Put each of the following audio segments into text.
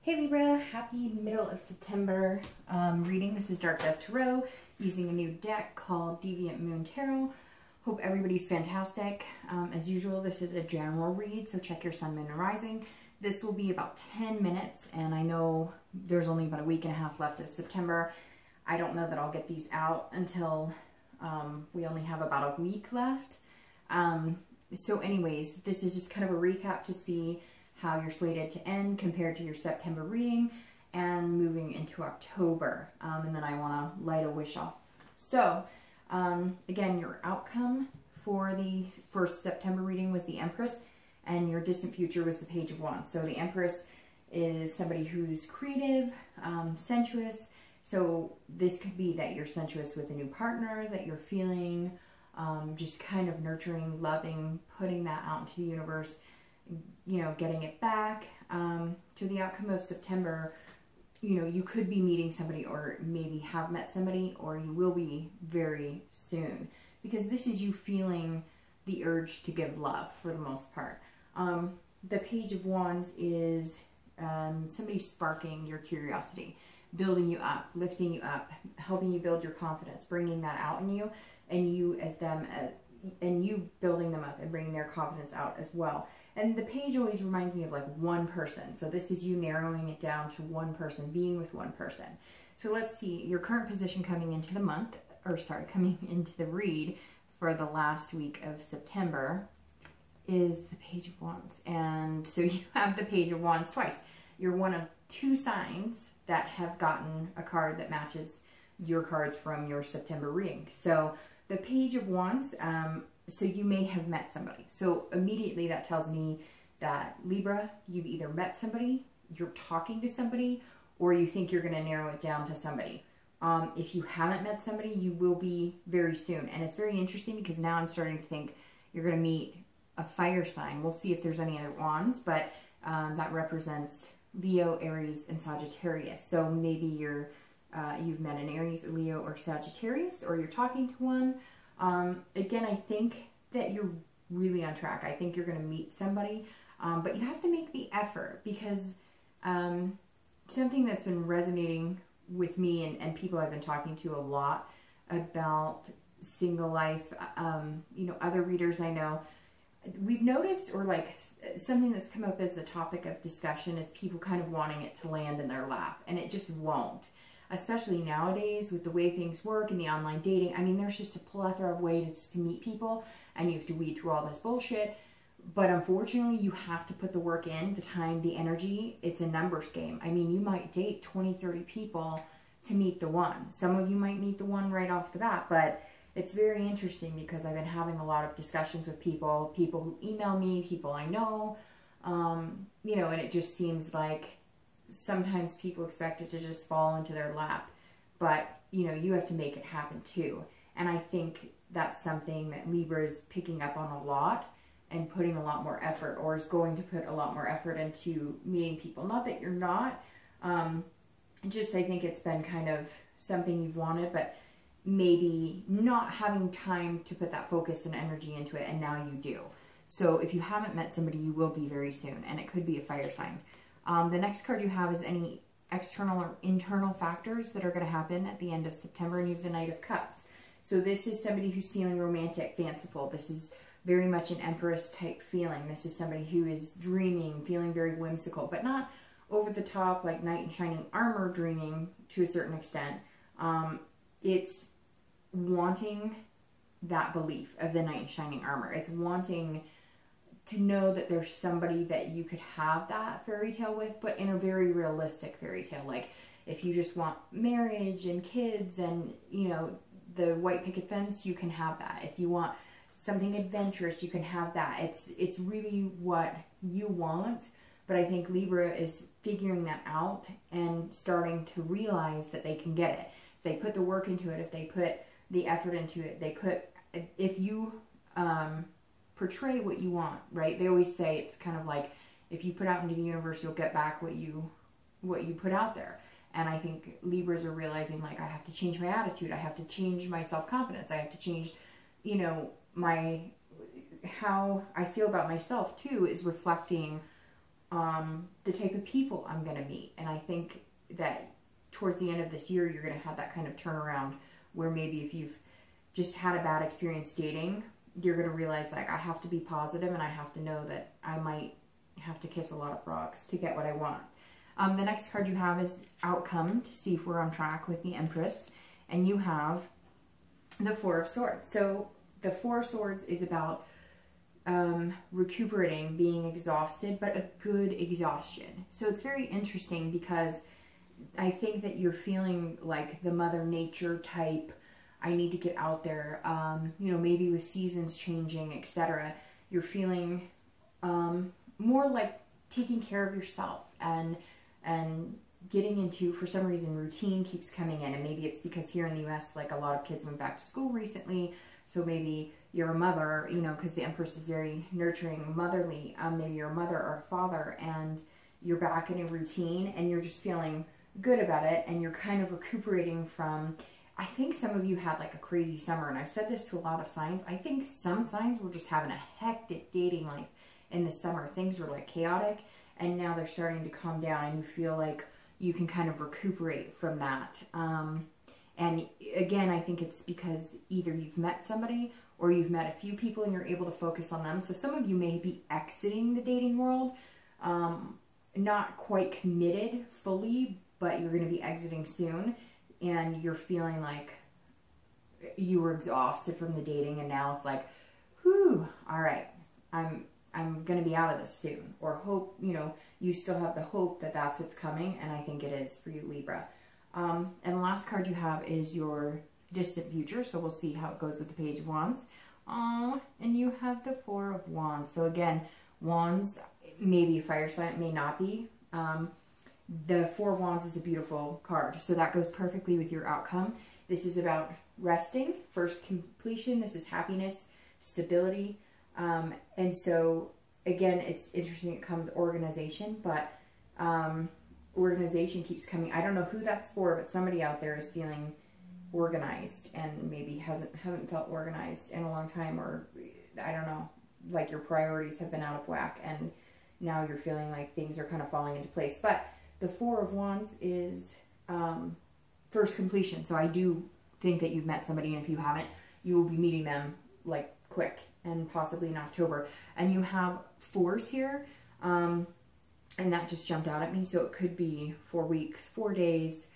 Hey Libra, happy middle of September reading. This is Dark Dove Tarot using a new deck called Deviant Moon Tarot. Hope everybody's fantastic. As usual, this is a general read, so check your sun, moon, and rising. This will be about 10 minutes, and I know there's only about a week and a half left of September. I don't know that I'll get these out until we only have about a week left. So anyways, this is just kind of a recap to see how you're slated to end compared to your September reading and moving into October. And then I want to light a wish off. So, again, your outcome for the first September reading was the Empress, and your distant future was the Page of Wands. So the Empress is somebody who's creative, sensuous. So this could be that you're sensuous with a new partner, that you're feeling just kind of nurturing, loving, putting that out into the universe, you know, getting it back. To the outcome of September, you know, you could be meeting somebody or maybe have met somebody, or you will be very soon, because this is you feeling the urge to give love for the most part. The Page of Wands is somebody sparking your curiosity, building you up, lifting you up, helping you build your confidence, bringing that out in you, and you as them, and you building them up and bringing their confidence out as well. And the page always reminds me of like one person. So this is you narrowing it down to one person, being with one person. So let's see, your current position coming into the month, or sorry, coming into the read for the last week of September is the Page of Wands. And so you have the Page of Wands twice. You're one of two signs that have gotten a card that matches your cards from your September reading. So the Page of Wands, so you may have met somebody. So immediately that tells me that Libra, you've either met somebody, you're talking to somebody, or you think you're going to narrow it down to somebody. If you haven't met somebody, you will be very soon. And it's very interesting because now I'm starting to think you're going to meet a fire sign. We'll see if there's any other wands, but that represents Leo, Aries, and Sagittarius. So maybe you've met an Aries, Leo, or Sagittarius, or you're talking to one. Again, I think that you're really on track. I think you're going to meet somebody, but you have to make the effort, because something that's been resonating with me and people I've been talking to a lot about single life, you know, other readers I know, we've noticed, or like something that's come up as a topic of discussion, is people kind of wanting it to land in their lap, and it just won't. Especially nowadays with the way things work and the online dating. I mean, there's just a plethora of ways to meet people, and you have to weed through all this bullshit. But unfortunately, you have to put the work in, the time, the energy. It's a numbers game. I mean, you might date 20, 30 people to meet the one. Some of you might meet the one right off the bat, but it's very interesting because I've been having a lot of discussions with people who email me, people I know, you know, and it just seems like sometimes people expect it to just fall into their lap, but you know, you have to make it happen too. And I think that's something that Libra is picking up on a lot and putting a lot more effort, or is going to put a lot more effort into meeting people. Not that you're not, just I think it's been kind of something you've wanted, but maybe not having time to put that focus and energy into it, and now you do. So if you haven't met somebody, you will be very soon, and it could be a fire sign. The next card you have is any external or internal factors that are going to happen at the end of September, and you have the Knight of Cups. So this is somebody who's feeling romantic, fanciful. This is very much an Empress type feeling. This is somebody who is dreaming, feeling very whimsical, but not over the top like knight in shining armor dreaming to a certain extent. It's wanting that belief of the knight in shining armor. It's wanting to know that there's somebody that you could have that fairy tale with, but in a very realistic fairy tale. Like if you just want marriage and kids and, you know, the white picket fence, you can have that. If you want something adventurous, you can have that. It's really what you want. But I think Libra is figuring that out and starting to realize that they can get it. If they put the work into it, if they put the effort into it, if you portray what you want, right? They always say it's kind of like, if you put out into the universe, you'll get back what you put out there. And I think Libras are realizing, like, I have to change my attitude. I have to change my self-confidence. I have to change, you know, how I feel about myself too is reflecting the type of people I'm going to meet. And I think that towards the end of this year, you're going to have that kind of turnaround where maybe if you've just had a bad experience dating, you're going to realize, like, I have to be positive and I have to know that I might have to kiss a lot of frogs to get what I want. The next card you have is outcome, to see if we're on track with the Empress. And you have the Four of Swords. So the Four of Swords is about recuperating, being exhausted, but a good exhaustion. So it's very interesting because I think that you're feeling like the Mother Nature type, I need to get out there, you know, maybe with seasons changing, etc. You're feeling more like taking care of yourself and getting into, for some reason, routine keeps coming in. And maybe it's because here in the US, like, a lot of kids went back to school recently. So maybe you're a mother, you know, because the Empress is very nurturing, motherly. Maybe you're a mother or a father and you're back in a routine and you're just feeling good about it. And you're kind of recuperating from, I think some of you had like a crazy summer. And I've said this to a lot of signs. I think some signs were just having a hectic dating life in the summer. Things were like chaotic. And now they're starting to calm down and you feel like you can kind of recuperate from that. And again, I think it's because either you've met somebody or you've met a few people and you're able to focus on them. So some of you may be exiting the dating world, not quite committed fully, but you're going to be exiting soon. And you're feeling like you were exhausted from the dating and now it's like, whew, all right, I'm going to be out of this soon. Or hope, you know, you still have the hope that that's what's coming. And I think it is for you, Libra. And the last card you have is your distant future. So we'll see how it goes with the Page of Wands. And you have the Four of Wands. So again, Wands, maybe a fire sign, may not be. The Four of Wands is a beautiful card. So that goes perfectly with your outcome. This is about resting, first completion. This is happiness, stability. And so again, it's interesting. It comes organization, but organization keeps coming. I don't know who that's for, but somebody out there is feeling organized and maybe haven't felt organized in a long time, or I don't know, like your priorities have been out of whack and now you're feeling like things are kind of falling into place. But the Four of Wands is first completion. So I do think that you've met somebody, and if you haven't, you will be meeting them like quick and possibly in October. And you have fours here. And that just jumped out at me. So it could be 4 weeks, 4 days,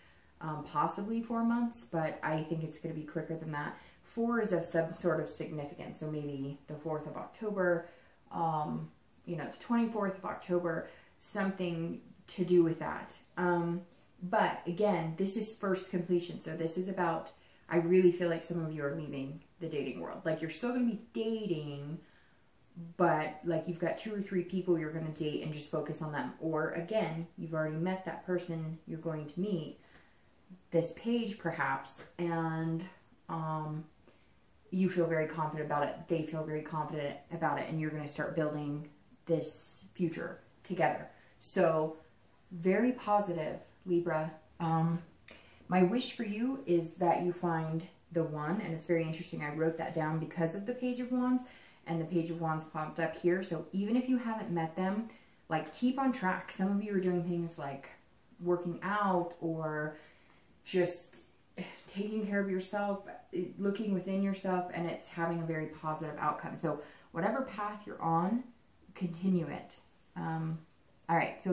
possibly 4 months, but I think it's going to be quicker than that. 4 is of some sort of significance. So maybe the 4th of October, you know, it's 24th of October, something to do with that. But again, this is first completion. So this is about, I really feel like some of you are leaving the dating world. Like you're still going to be dating, but like you've got 2 or 3 people you're going to date and just focus on them. Or again, you've already met that person you're going to meet, this page perhaps, and you feel very confident about it. They feel very confident about it, and you're going to start building this future together. So very positive, Libra. My wish for you is that you find the one, and it's very interesting. I wrote that down because of the Page of Wands. And the Page of Wands popped up here. So even if you haven't met them, like keep on track. Some of you are doing things like working out or just taking care of yourself, looking within yourself, and it's having a very positive outcome. So whatever path you're on, continue it. All right. So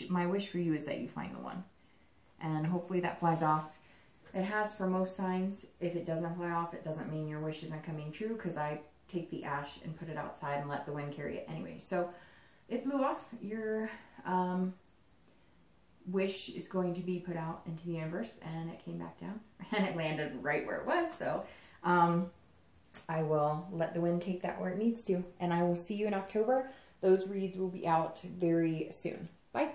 my wish for you is that you find the one, and hopefully that flies off. It has for most signs. If it doesn't fly off, it doesn't mean your wish isn't coming true, because I take the ash and put it outside and let the wind carry it anyway. So it blew off. Your wish is going to be put out into the universe, and it came back down and it landed right where it was. So I will let the wind take that where it needs to, and I will see you in October. Those reads will be out very soon. Bye.